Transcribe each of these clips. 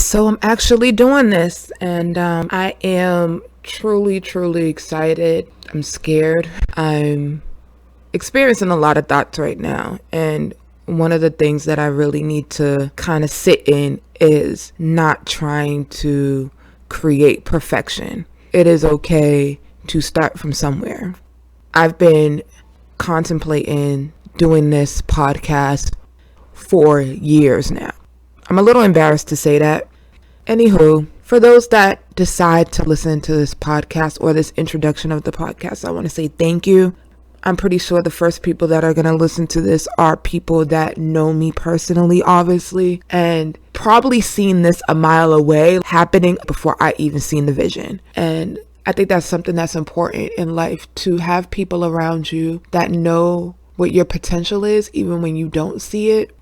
So I'm actually doing this, and I am truly, truly excited. I'm scared. I'm experiencing a lot of thoughts right now, and one of the things that I really need to kind of sit in is not trying to create perfection. It is okay to start from somewhere. I've been contemplating doing this podcast for years now. I'm a little embarrassed to say that. Anywho, for those that decide to listen to this podcast or this introduction of the podcast, I want to say thank you. I'm pretty sure the first people that are going to listen to this are people that know me personally, obviously, and probably seen this a mile away happening before I even seen the vision. And I think that's something that's important in life, to have people around you that know what your potential is, even when you don't see it.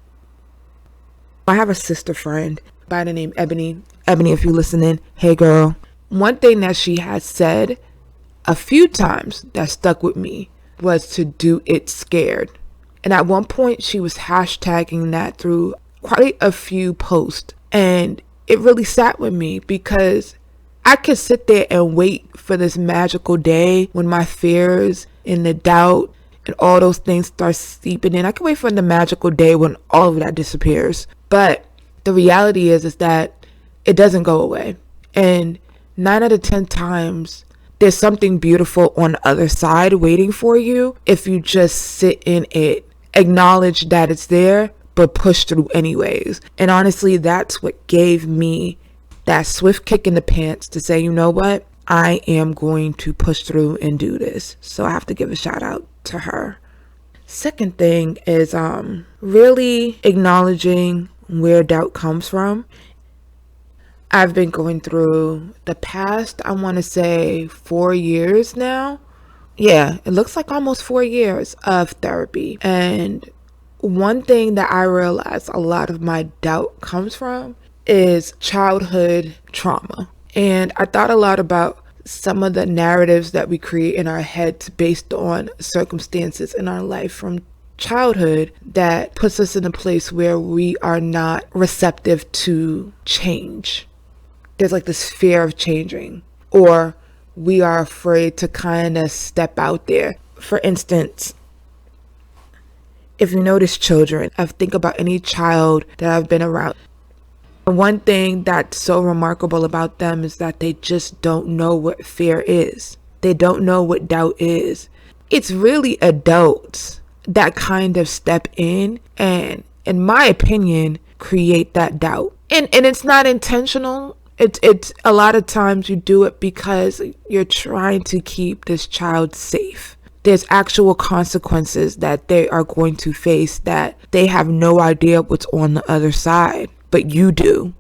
I have a sister friend by the name Ebony. Ebony, if you're listening, hey girl. One thing that she has said a few times that stuck with me was to do it scared. And at one point she was hashtagging that through quite a few posts. And it really sat with me, because I could sit there and wait for this magical day when my fears and the doubt and all those things start seeping in. I can wait for the magical day when all of that disappears. But the reality is that it doesn't go away. And 9 out of 10 times, there's something beautiful on the other side waiting for you if you just sit in it, acknowledge that it's there, but push through anyways. And honestly, that's what gave me that swift kick in the pants to say, you know what? I am going to push through and do this. So I have to give a shout out to her. Second thing is really acknowledging where doubt comes from. I've been going through the past, I want to say 4 years now. Yeah, it looks like almost 4 years of therapy. And one thing that I realized a lot of my doubt comes from is childhood trauma. And I thought a lot about some of the narratives that we create in our heads based on circumstances in our life from childhood that puts us in a place where we are not receptive to change. There's like this fear of changing, or we are afraid to kind of step out there. For instance, if you notice children, I think about any child that I've been around. One thing that's so remarkable about them is that they just don't know what fear is. They don't know what doubt is. It's really adults that kind of step in and, in my opinion, create that doubt. And it's not intentional. It's a lot of times you do it because you're trying to keep this child safe. There's actual consequences that they are going to face that they have no idea what's on the other side, but you do.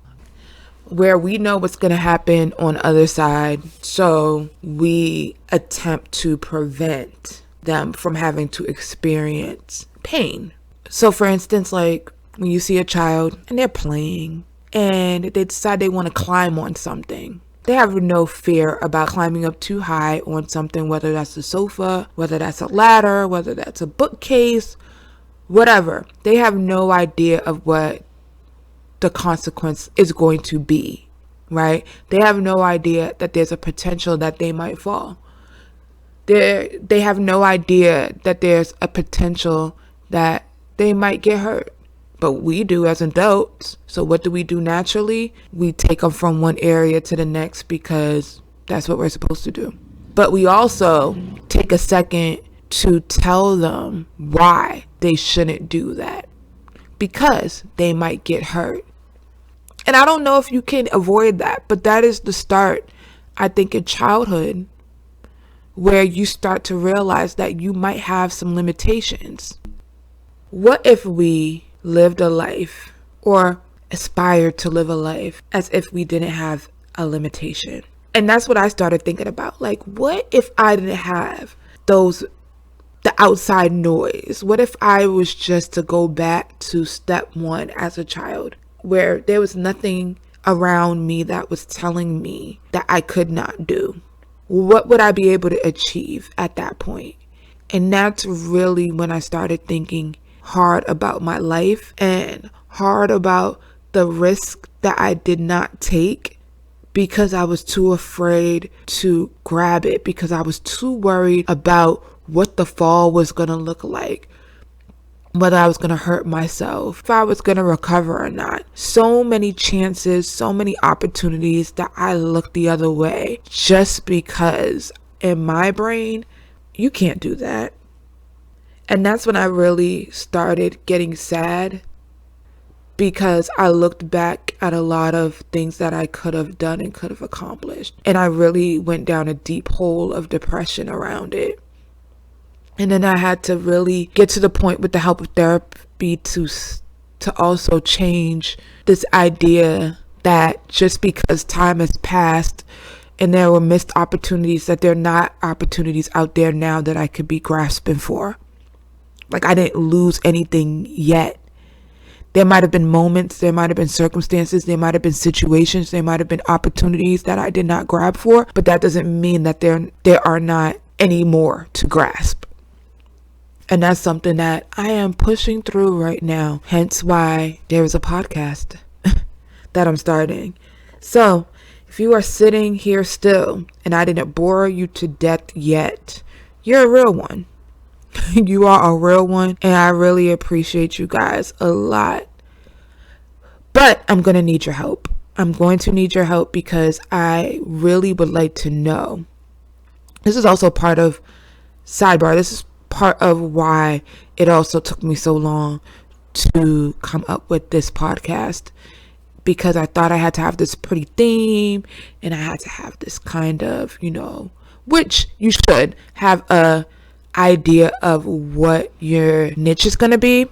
Where we know what's going to happen on the other side, so we attempt to prevent them from having to experience pain. So for instance, like when you see a child and they're playing and they decide they want to climb on something, they have no fear about climbing up too high on something, whether that's a sofa, whether that's a ladder, whether that's a bookcase, whatever. They have no idea of what the consequence is going to be, right? They have no idea that there's a potential that they might fall. They have no idea that there's a potential that they might get hurt. But we do as adults. So what do we do naturally? We take them from one area to the next because that's what we're supposed to do. But we also take a second to tell them why they shouldn't do that, because they might get hurt. And I don't know if you can avoid that, but that is the start, I think, in childhood, where you start to realize that you might have some limitations. What if we lived a life, or aspired to live a life, as if we didn't have a limitation? And that's what I started thinking about. Like, what if I didn't have the outside noise? What if I was just to go back to step one as a child, where there was nothing around me that was telling me that I could not do? What would I be able to achieve at that point? And that's really when I started thinking hard about my life and hard about the risk that I did not take because I was too afraid to grab it, because I was too worried about what the fall was going to look like, whether I was going to hurt myself, if I was going to recover or not. So many chances, so many opportunities that I looked the other way just because in my brain, you can't do that. And that's when I really started getting sad, because I looked back at a lot of things that I could have done and could have accomplished. And I really went down a deep hole of depression around it. And then I had to really get to the point with the help of therapy to also change this idea that just because time has passed and there were missed opportunities, that there are not opportunities out there now that I could be grasping for. Like, I didn't lose anything yet. There might have been moments, there might have been circumstances, there might have been situations, there might have been opportunities that I did not grab for, but that doesn't mean that there are not any more to grasp. And that's something that I am pushing through right now. Hence why there is a podcast that I'm starting. So if you are sitting here still and I didn't bore you to death yet, you're a real one. You are a real one, and I really appreciate you guys a lot. But I'm going to need your help. I'm going to need your help because I really would like to know. This is also part of sidebar. This is part of why it also took me so long to come up with this podcast, because I thought I had to have this pretty theme and I had to have this kind of, which you should have a idea of what your niche is going to be.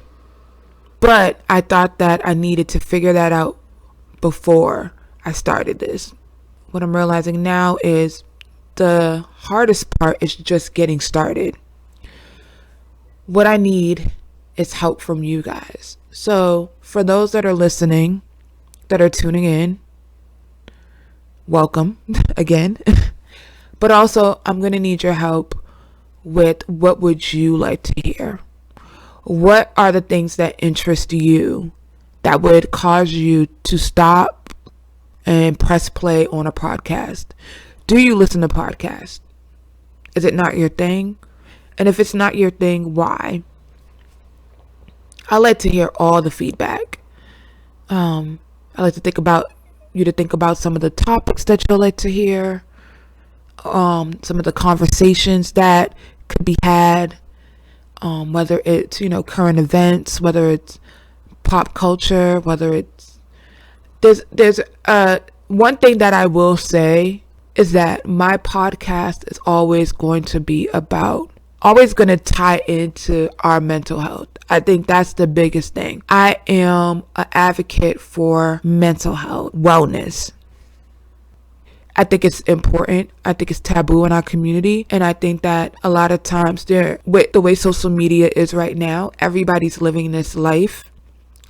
But I thought that I needed to figure that out before I started this. What I'm realizing now is the hardest part is just getting started. What I need is help from you guys. So for those that are listening, that are tuning in, welcome again. But also, I'm going to need your help with what would you like to hear? What are the things that interest you that would cause you to stop and press play on a podcast? Do you listen to podcasts? Is it not your thing? And if it's not your thing, why? I like to hear all the feedback. I like to think about some of the topics that you'll like to hear. Some of the conversations that could be had, whether it's current events, whether it's pop culture, whether it's there's one thing that I will say is that my podcast is always going to tie into our mental health. I think that's the biggest thing. I am an advocate for mental health, wellness. I think it's important. I think it's taboo in our community. And I think that a lot of times with the way social media is right now, everybody's living this life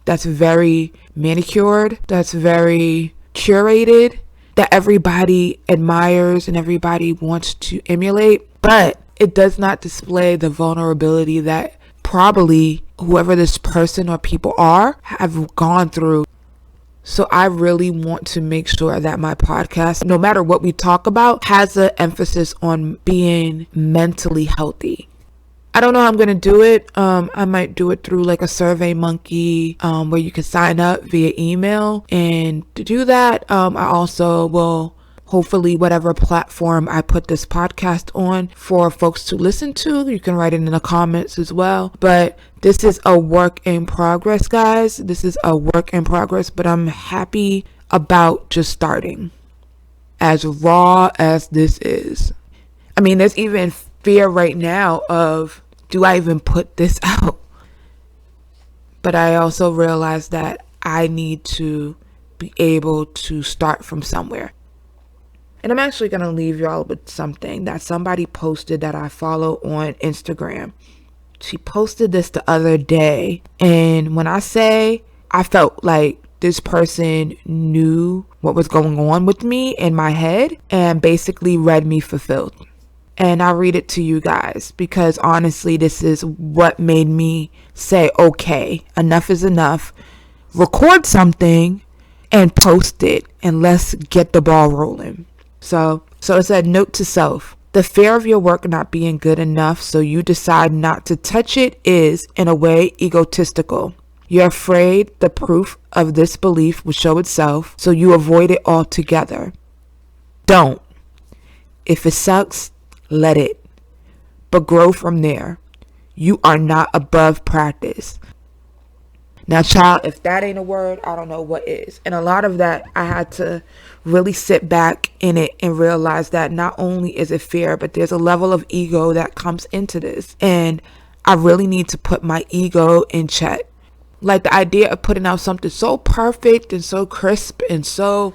that's very manicured, that's very curated, that everybody admires and everybody wants to emulate. But it does not display the vulnerability that probably whoever this person or people are have gone through. So I really want to make sure that my podcast, no matter what we talk about, has an emphasis on being mentally healthy. I don't know how I'm going to do it. I might do it through like a Survey Monkey where you can sign up via email. And to do that, I also will hopefully whatever platform I put this podcast on for folks to listen to. You can write it in the comments as well. But this is a work in progress, guys. This is a work in progress, but I'm happy about just starting. As raw as this is. I mean, there's even fear right now of, do I even put this out? But I also realize that I need to be able to start from somewhere. And I'm actually going to leave y'all with something that somebody posted that I follow on Instagram. She posted this the other day. And when I say, I felt like this person knew what was going on with me in my head and basically read me for filth. And I'll read it to you guys because honestly, this is what made me say, okay, enough is enough. Record something and post it, and let's get the ball rolling. So it said, note to self: the fear of your work not being good enough, so you decide not to touch it, is, in a way, egotistical. You're afraid the proof of this belief will show itself, so you avoid it altogether. Don't. If it sucks, let it. But grow from there. You are not above practice. Now, child, if that ain't a word, I don't know what is. And a lot of that, I had to really sit back in it and realize that not only is it fear, but there's a level of ego that comes into this. And I really need to put my ego in check. Like the idea of putting out something so perfect and so crisp and so,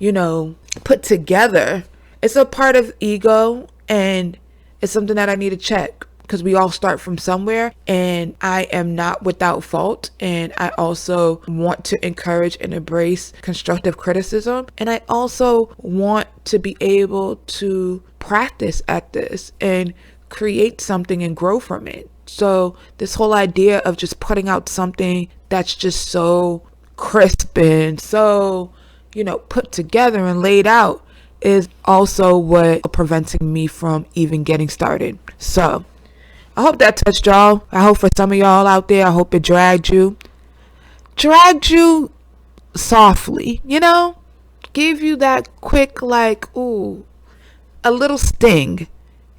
put together. It's a part of ego, and it's something that I need to check. Because we all start from somewhere, and I am not without fault. And I also want to encourage and embrace constructive criticism. And I also want to be able to practice at this and create something and grow from it. So this whole idea of just putting out something that's just so crisp and so, put together and laid out is also what preventing me from even getting started. So I hope that touched y'all. I hope for some of y'all out there, I hope it dragged you softly, gave you that quick, a little sting.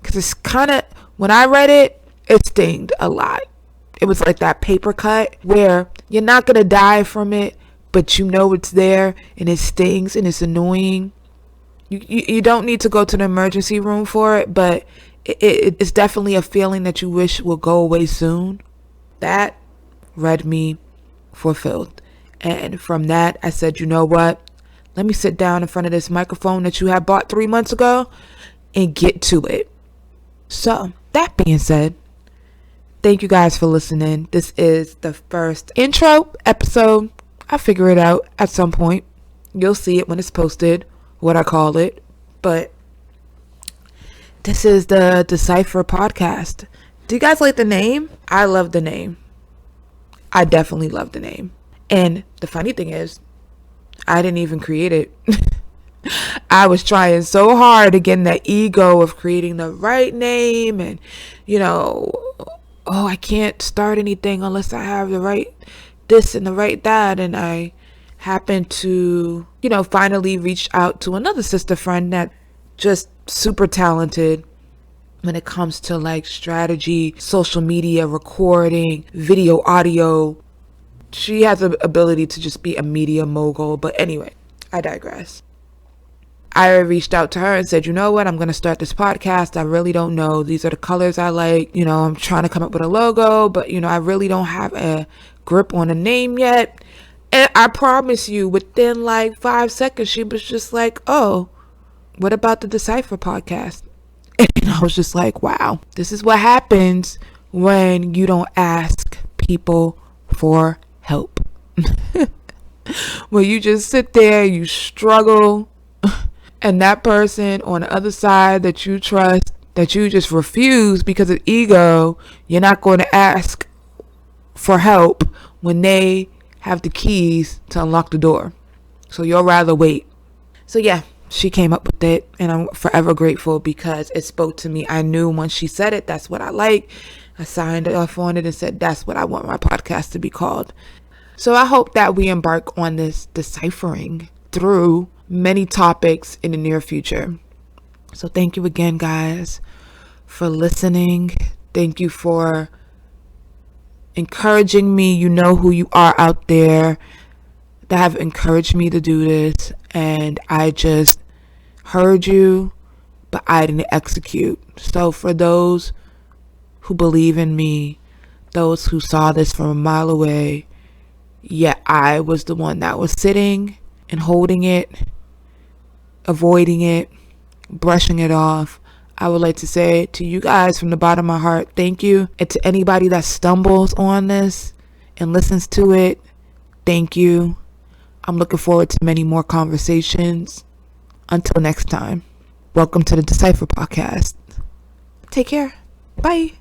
Because it's kind of, when I read it, it stinged a lot. It was like that paper cut where you're not going to die from it, but it's there and it stings and it's annoying. You don't need to go to the emergency room for it, but it's definitely a feeling that you wish will go away soon. That read me fulfilled. And from that, I said, you know what? Let me sit down in front of this microphone that you had bought 3 months ago and get to it. So, that being said, thank you guys for listening. This is the first intro episode. I'll figure it out at some point. You'll see it when it's posted, what I call it. But this is the Dezcipher Podcast. Do you guys like the name? I love the name. I definitely love the name. And the funny thing is, I didn't even create it. I was trying so hard to get in that ego of creating the right name and, I can't start anything unless I have the right this and the right that. And I happened to, finally reach out to another sister friend that just super talented when it comes to strategy, social media, recording, video, audio. She has the ability to just be a media mogul. But anyway, I digress. I reached out to her and said, you know what, I'm going to start this podcast. I really don't know. These are the colors I like. I'm trying to come up with a logo, but, I really don't have a grip on a name yet. And I promise you, within 5 seconds, she was just like, oh, what about the Dezcipher Podcast? And I was just like, wow, this is what happens when you don't ask people for help. When you just sit there, you struggle. And that person on the other side that you trust, that you just refuse because of ego, you're not going to ask for help when they have the keys to unlock the door. So you'll rather wait. So yeah, she came up with it, and I'm forever grateful because it spoke to me. I knew once she said it, that's what I like. I signed off on it and said, that's what I want my podcast to be called. So I hope that we embark on this deciphering through many topics in the near future. So thank you again, guys, for listening. Thank you for encouraging me. You know who you are out there that have encouraged me to do this. And I just heard you, but I didn't execute. So for those who believe in me, those who saw this from a mile away, I was the one that was sitting and holding it, avoiding it, brushing it off. I would like to say to you guys from the bottom of my heart, thank you. And to anybody that stumbles on this and listens to it, thank you. I'm looking forward to many more conversations. Until next time, welcome to the Dezcipher Podcast. Take care. Bye.